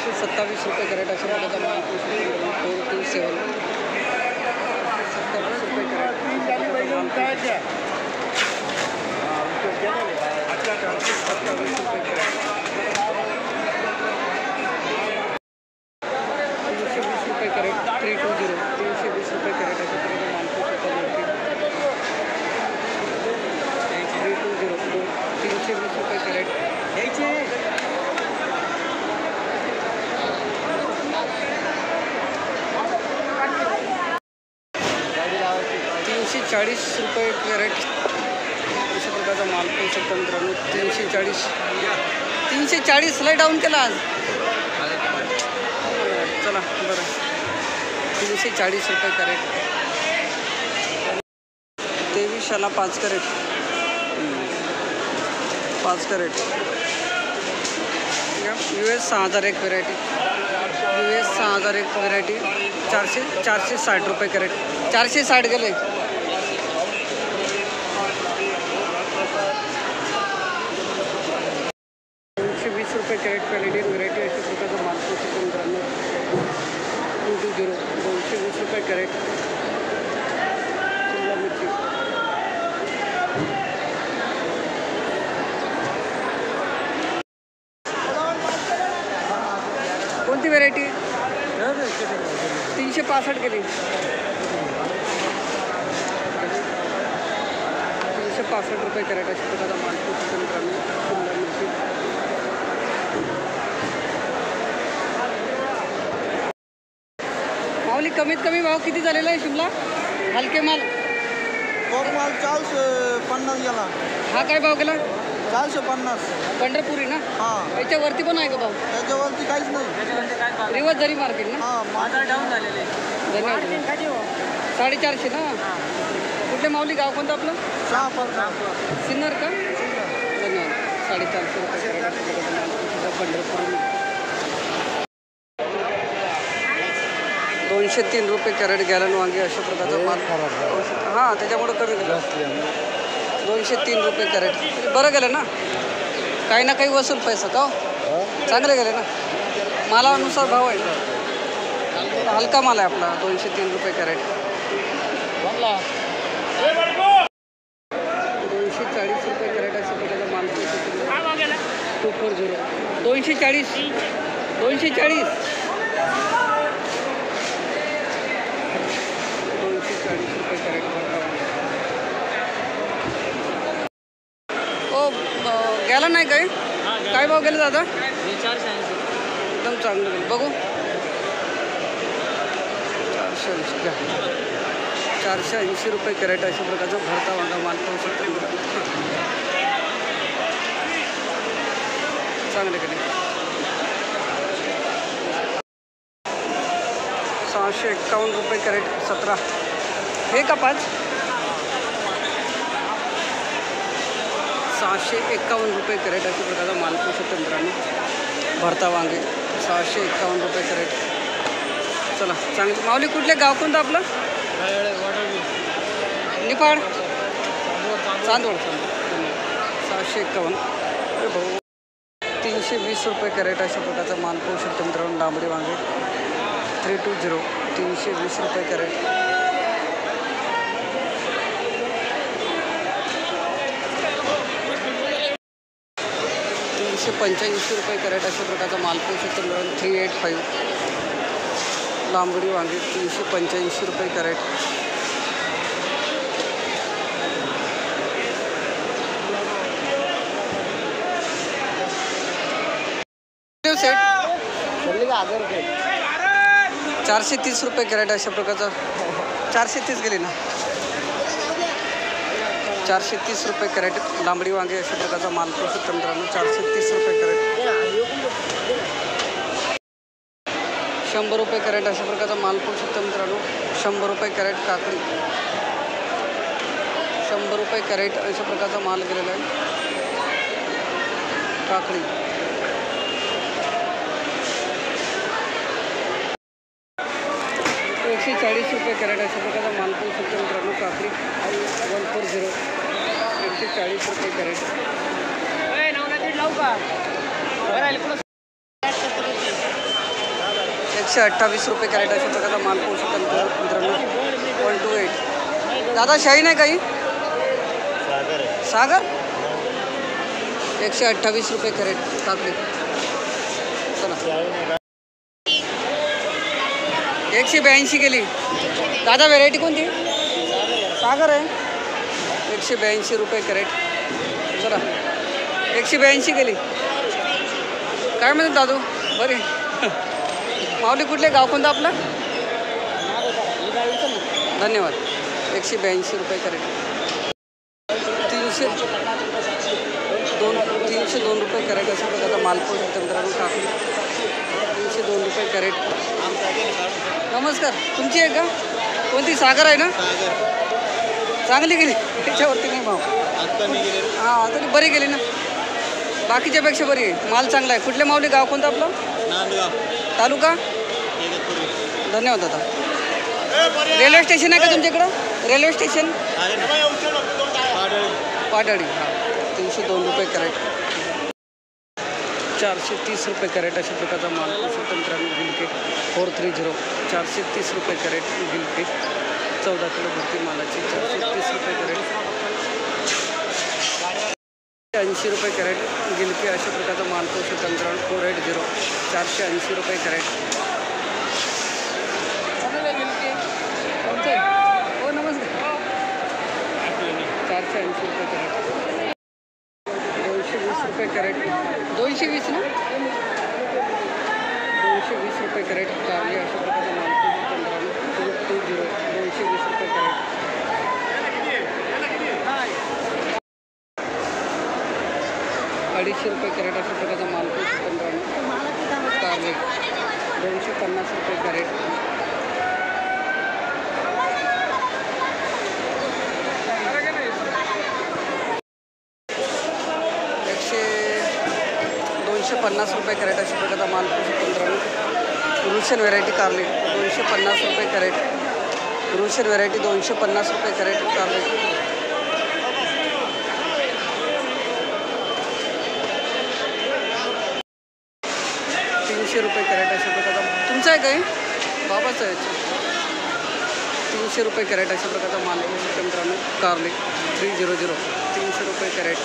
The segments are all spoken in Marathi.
27 रुपये कॅरेट अशा प्रकारचा माल 427 27 रुपये कॅरेट 27 रुपये कॅरेट 320 रुपये कॅरेट 320 320 रुपये कॅरेट अशा प्रकारचा माल 320 रुपये कॅरेट 340 रुपये कॅरेट अशा प्रकारचा माल पाहू शकता मित्रांनो 340 लय डाऊन केला आज चला बरं 340 रुपये कॅरेट 2300ला 5 crate 5 crate US 6001 variety US 6001 variety 460 रुपये कॅरेट 460 गेले 220 रुपये कॅरेट कॅनेडियन व्हरायटी अशा प्रकारचा माल पाहू शकतो मित्रांनो 220 220 रुपये कॅरेट शिमला मिरची कोणती व्हरायटी 365 गेली 365 रुपये कॅरेट अशा प्रकारचा माल पाहू शकतो मित्रांनो शिमला मिरची माऊली कमीत कमी भाव किती झालेला आहे शिमला हलके माल माल 450 गेला हा काय भाव गेला 450 पंढरपुरी ना हां याच्यावरती पण आहे का भाव त्याच्यावरती काहीच नाही रिवर्स जरी मार्केट ना हां माझा डाऊन झालेले धन्यवाद 450 ना कुठले माऊली गाव कोणतं आपलं सिन्नर का धन्यवाद 450 रुपये पंढरपूर 203 रुपये कॅरेट गॅलन वांगे अशा प्रकारचा माल हां त्याच्यामुळे कमी गेलं 203 रुपये कॅरेट बरं गेलं ना काही ना काही वसूल पैसा का चांगले गेले ना मालानुसार भाव आहे हलका माल आहे आपला 203 रुपये कॅरेट 240 रुपये कॅरेट अशा प्रकारचा माल 240 240 240 रुपये कॅरेट ओ गेला नाही काय काय भाव गेले दादा 480 एकदम चांगलं गेलं बघू 480 रुपये कॅरेट अशा प्रकारचा भरता वांगा माल पाहू शकतो चांगले केले 651 रुपये कॅरेट 17 हे का 5 651 रुपये कॅरेट अशा प्रकारचा माल पाहू शकतो मित्रांनो भरता वांगे 651 रुपये कॅरेट चला चांगलं माऊली कुठले गाव कोणतं आपलं निफाड चांदवड 651 भाऊ 320 रुपये कॅरेट अशा प्रकारचा माल पाहू शकतो मित्रांनो डांबरी वांगे 320 320 रुपये कॅरेट 385 रुपये कॅरेट अशा प्रकारचा माल पाहू शकतो मित्रांनो 385 लांबडी वांगे 385 रुपये कॅरेट सेट 430 रुपये कॅरेट अशा प्रकारचा 430 गेली ना 430 रुपये कॅरेट लांबडी वांगे अशा प्रकारचा माल पाहू शकतो मित्रांनो 430 रुपये कॅरेट 100 रुपये कॅरेट अशा प्रकारचा माल पाहू शकतो मित्रांनो 100 रुपये कॅरेट काकडी 100 रुपये कॅरेट अशा प्रकारचा माल गेलेला आहे काकडी 140 रुपये कॅरेट अशा प्रकारचा माल पाहू शकतो मित्रांनो काकडी 140 140 रुपये कॅरेट 128 रुपये कॅरेट अशा प्रकारचा माल पाहू शकता मित्रांनो. 128. दादा शाही नाही काही सागर 128 रुपये कॅरेट काकडी. चला 182 केली. दादा व्हेरायटी कोणती? सागर आहे. 182 रुपये कॅरेट. चला 182 केली. काय म्हणतात दादू? बरे माऊली कुठले गाव कोणतं आपलं? धन्यवाद. 182 रुपये कॅरेट. 302 रुपये कॅरेट अशा प्रकारचा माल पाहू शकतो मित्रांनो. काकडी 302 रुपये कॅरेट. नमस्कार. तुमची आहे का? कोणती? सागर आहे ना? चांगली गेली त्याच्यावरती नाही भाव. हां तरी बरी गेली ना, बाकीच्यापेक्षा बरी आहे. माल चांगला आहे. कुठले माऊली गाव कोणतं आपलं? तालुका? धन्यवाद दादा. रेल्वे स्टेशन आहे का तुमच्याकडं? Railway station Padali. हां 302 रुपये कॅरेट. 430 रुपये कॅरेट अशा प्रकारचा माल मित्रांनो. गिलके 430 430 रुपये कॅरेट गिलके. 14 किलो भरती मालाची 430 रुपये कॅरेट. 80 रुपये कॅरेट गिलके अशा प्रकारचा माल पाहू शकता मित्रांनो. 480 480 रुपये कॅरेट. हो नमस्कार. 480 रुपये कॅरेट. 220 रुपये कॅरेट. 220 ना? 220 रुपये कॅरेट. कारली अशा प्रकारचा माल पाहू शकता मित्रांनो. 220 रुपये कॅरेट. 250 रुपये कॅरेट अशा प्रकारचा माल पाहू शकता मित्रांनो. कारली 250 रुपये कॅरेट. 250 रुपये कॅरेट अशा प्रकारचा माल पाहू शकतो मित्रांनो. रुशियन व्हेरायटी कारली 250 रुपये कॅरेट. रुशियन व्हेरायटी 250 रुपये कॅरेट कारली. 300 रुपये कॅरेट अशा प्रकारचा. तुमचं आहे काय? बाबाचं आहे. 300 रुपये कॅरेट अशा प्रकारचा माल पाहू शकतो मित्रांनो. कारली 300 300 रुपये कॅरेट.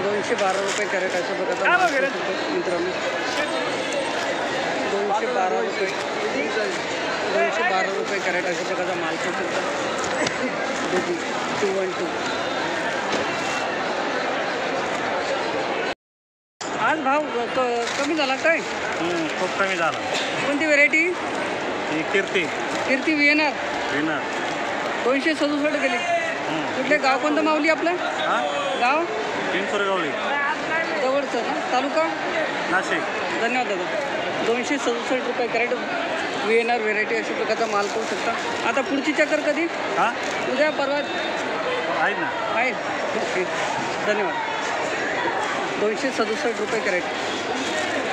212 रुपये कॅरेट अशा प्रकारचा माल पाहू शकतो मित्रांनो. 212 रुपये 212 रुपये कॅरेट अशा प्रकारचा माल पाहू शकतो. 212. आज भाव कमी झाला काय? खूप कमी झाला. कोणती व्हेरायटी? कीर्ती व्हिएनआर 267 गेली. कुठले गाव कोणतं माऊली आपलं? गाव पिंपरगावली जवळचं ना? तालुका नाशिक. धन्यवाद दादा. 267 रुपये कॅरेट व्हिएनआर व्हेरायटी अशा प्रकारचा माल पाहू शकता. आता पुढची चक्कर कधी? उद्या परवा आहे ना? आहे. धन्यवाद. 267 रुपये कॅरेट.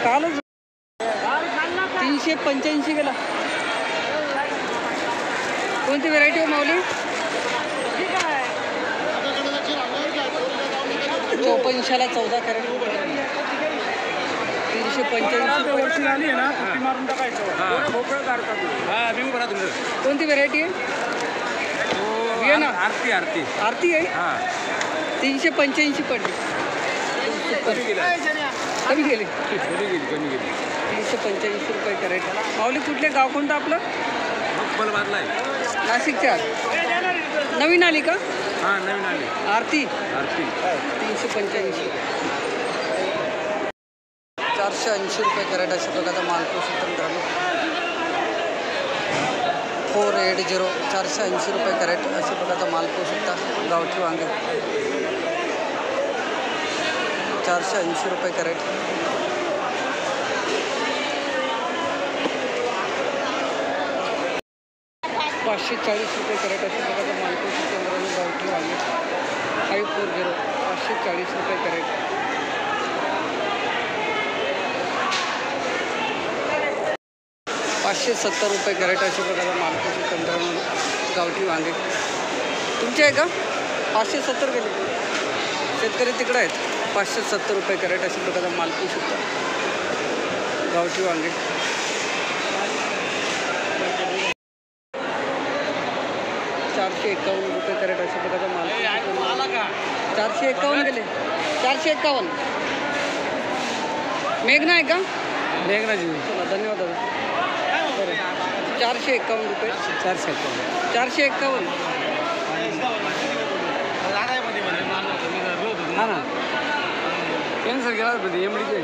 कालच 385 गेला. कोणती व्हेरायटी हो माऊली? 54ला 14 कॅरेट. 385 वर्षी आली आहे ना मारून टाकायचं. कोणती व्हेरायटी आहे? व्हिएनआर आरती आहे. 385 पडली. कमी गेली. 385 रुपये कॅरेट. माऊली कुठले गाव कोणतं आपलं? नाशिकच्या. नवीन आली का? हां नवीन आली. आरती 385. 480 रुपये कॅरेट अशा प्रकारचा माल पाहू शकतो मित्रांनो. 480 480 रुपये कॅरेट अशा प्रकारचा माल पाहू शकता. गावठी वांगे 480 रुपये कॅरेट. 540 रुपये कॅरेट अशा प्रकारचा माल पाहू शकतो मित्रांनो. गावठी वांगे 540 540 रुपये कॅरेट. 570 रुपये कॅरेट अशा प्रकारचा माल पाहू शकतो मित्रांनो. गावठी वांगे तुमचे आहे का? 570 गेले. शेतकरी तिकडे आहेत. 570 रुपये कॅरेट अशा प्रकारचा माल पाहू शकता. गावठी वांगे 451 रुपये कॅरेट अशा प्रकारचा माल. 451 गेले. 451 मेघना आहे का? मेघनाजी चला धन्यवाद दादा. 451 रुपये. 451 हा ना कॅन्सर केला एमडीचे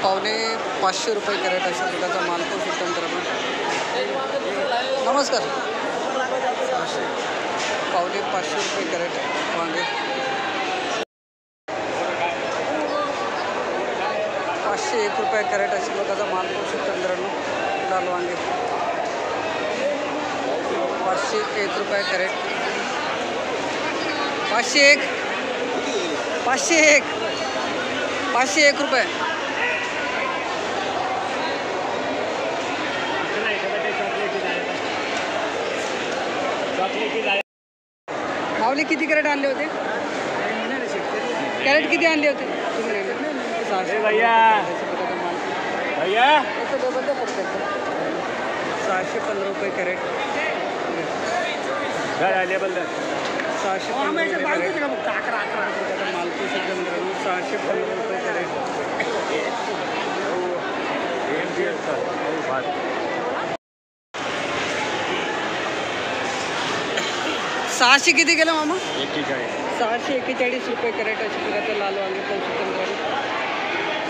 पावणे 500 रुपये कॅरेट अशा प्रकारचा माल पाहू शकतो मित्रांनो. नमस्कार. पावणे 500 रुपये कॅरेट वांगे. 501 रुपये कॅरेट अशा प्रकारचा माल पाहू शकतो मित्रांनो. लाल वांगे 501 रुपये कॅरेट. 501 रुपये. माऊली किती कॅरेट आणले होते? कॅरेट किती आणले होते? 650 रुपये कॅरेट. 615 रुपये कॅरेट. माल पाहू शकतो मित्रांनो. 615 रुपये कॅरेट. 600 किती गेलं मामा? 641 रुपये कॅरेट अशा प्रकारचं लाल वांगे पाहू शकतो मित्रांनो.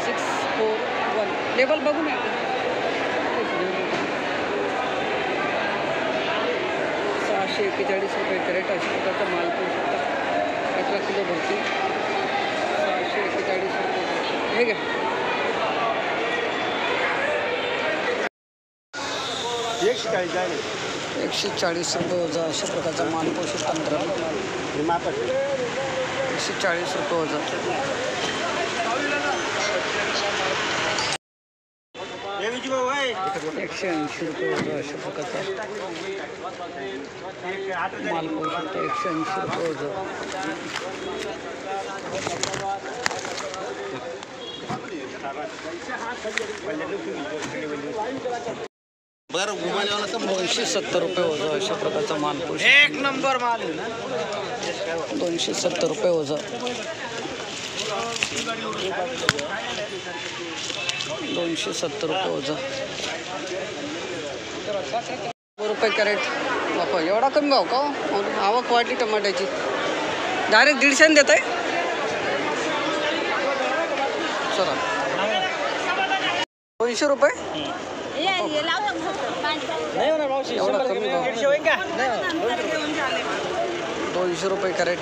641 लेबल बघून या. 641 रुपये कॅरेट अशा प्रकारचा माल पाहू शकता. 18 किलो भरती. 641 रुपये हे घ्या. 140 रुपये वजा अशा प्रकारचा माल पाहू शकता मित्रांनो. 140 रुपये वजा. 180 रुपये वजा अशा प्रकारचा माल पाहू शकता. 180 रुपये वजा. बरं 270 रुपये वजा अशा प्रकारचा माल पाहू शकता. एक नंबर माल 270 रुपये वजा. 270 रुपये वजा. रुपये कॅरेट. बापा एवढा कमी भाव का? आवक वाढली टमाट्याची. डायरेक्ट 150 देत आहे. चला 200 रुपये. एवढा कमी भाव. 200 रुपये कॅरेट.